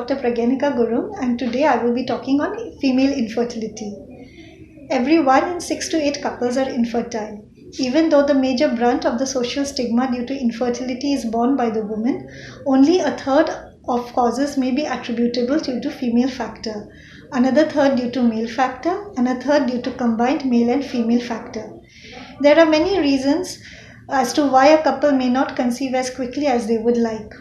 Dr. Pragyanika Gurum, and today I will be talking on female infertility. Every 1 in 6 to 8 couples are infertile. Even though the major brunt of the social stigma due to infertility is borne by the woman, only a third of causes may be attributable due to female factor, another third due to male factor, and a third due to combined male and female factor. There are many reasons as to why a couple may not conceive as quickly as they would like.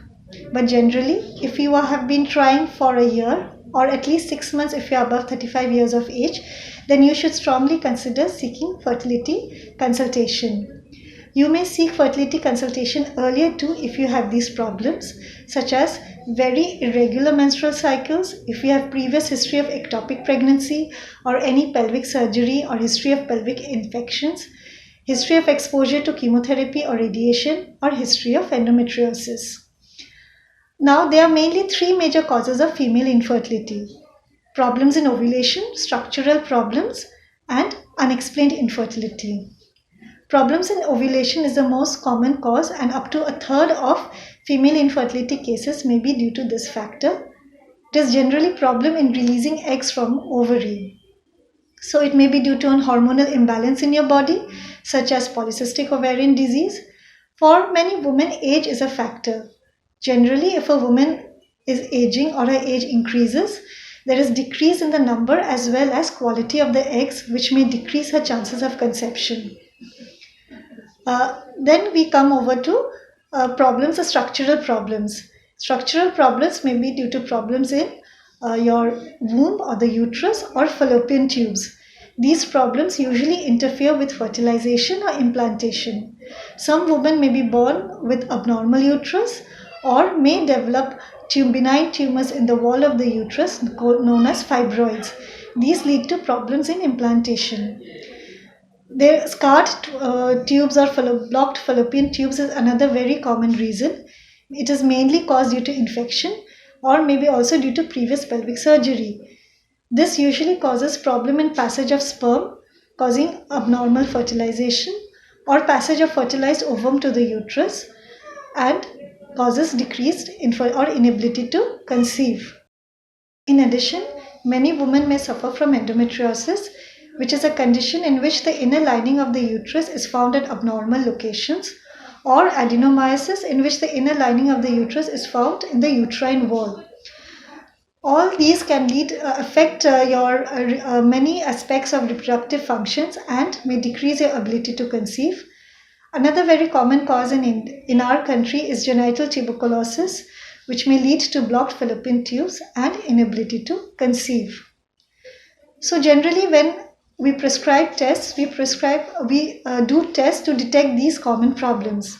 But generally, if you have been trying for a year or at least 6 months if you are above 35 years of age, then you should strongly consider seeking fertility consultation. You may seek fertility consultation earlier too if you have these problems, such as very irregular menstrual cycles, if you have previous history of ectopic pregnancy or any pelvic surgery or history of pelvic infections, history of exposure to chemotherapy or radiation, or history of endometriosis. Now, there are mainly 3 major causes of female infertility: problems in ovulation, structural problems, and unexplained infertility. Problems in ovulation is the most common cause, and up to a third of female infertility cases may be due to this factor. It is generally a problem in releasing eggs from ovary. So it may be due to an hormonal imbalance in your body, such as polycystic ovarian disease. For many women, age is a factor. Generally, if a woman is aging or her age increases, there is decrease in the number as well as quality of the eggs, which may decrease her chances of conception. Then we come over to problems, the structural problems. Structural problems may be due to problems in your womb or the uterus or fallopian tubes. These problems usually interfere with fertilization or implantation. Some women may be born with abnormal uterus or may develop benign tumors in the wall of the uterus known as fibroids. These lead to problems in implantation. The scarred tubes or blocked fallopian tubes is another very common reason. It is mainly caused due to infection or maybe also due to previous pelvic surgery. This usually causes problem in passage of sperm, causing abnormal fertilization, or passage of fertilized ovum to the uterus, and causes decreased or inability to conceive. In addition, many women may suffer from endometriosis, which is a condition in which the inner lining of the uterus is found at abnormal locations, or adenomyosis, in which the inner lining of the uterus is found in the uterine wall. All these can affect your many aspects of reproductive functions and may decrease your ability to conceive. Another very common cause in our country is genital tuberculosis, which may lead to blocked fallopian tubes and inability to conceive. So generally, when we prescribe tests, we do tests to detect these common problems.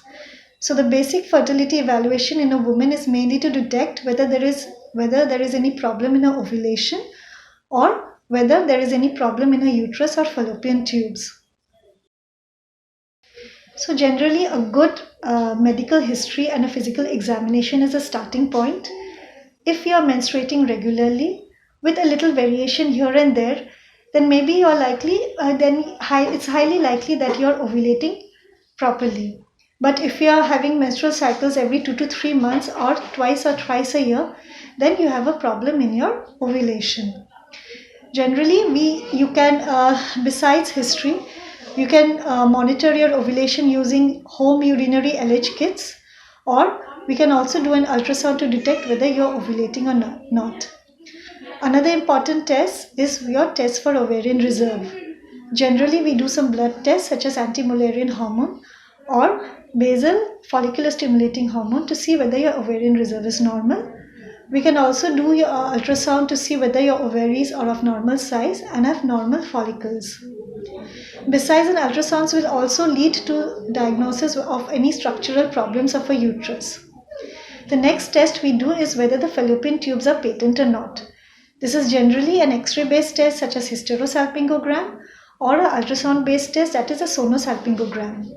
So the basic fertility evaluation in a woman is mainly to detect whether there is any problem in her ovulation or whether there is any problem in her uterus or fallopian tubes. So generally, a good medical history and a physical examination is a starting point. If you are menstruating regularly with a little variation here and there, then maybe you're likely, it's highly likely that you're ovulating properly. But if you are having menstrual cycles every 2 to 3 months or twice a year, then you have a problem in your ovulation. Generally, you can, besides history, you can monitor your ovulation using home urinary LH kits, or we can also do an ultrasound to detect whether you're ovulating or not. Another important test is your test for ovarian reserve. Generally, we do some blood tests such as anti-Mullerian hormone or basal follicular stimulating hormone to see whether your ovarian reserve is normal. We can also do your ultrasound to see whether your ovaries are of normal size and have normal follicles. Besides, an ultrasound will also lead to diagnosis of any structural problems of a uterus. The next test we do is whether the fallopian tubes are patent or not. This is generally an X-ray based test such as hysterosalpingogram or an ultrasound based test, that is a sonosalpingogram.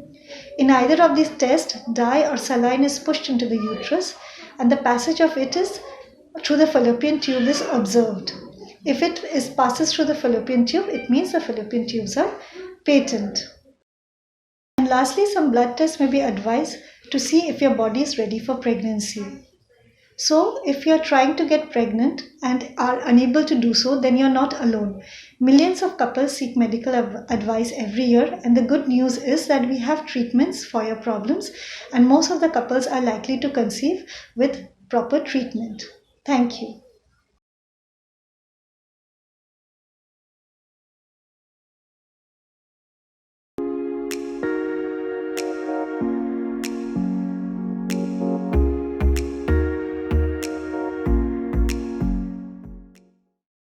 In either of these tests, dye or saline is pushed into the uterus and the passage of it is through the fallopian tube is observed. If it passes through the fallopian tube, it means the fallopian tubes are patent. And lastly, some blood tests may be advised to see if your body is ready for pregnancy. So, if you're trying to get pregnant and are unable to do so, then you're not alone. Millions of couples seek medical advice every year, and the good news is that we have treatments for your problems, and most of the couples are likely to conceive with proper treatment. Thank you.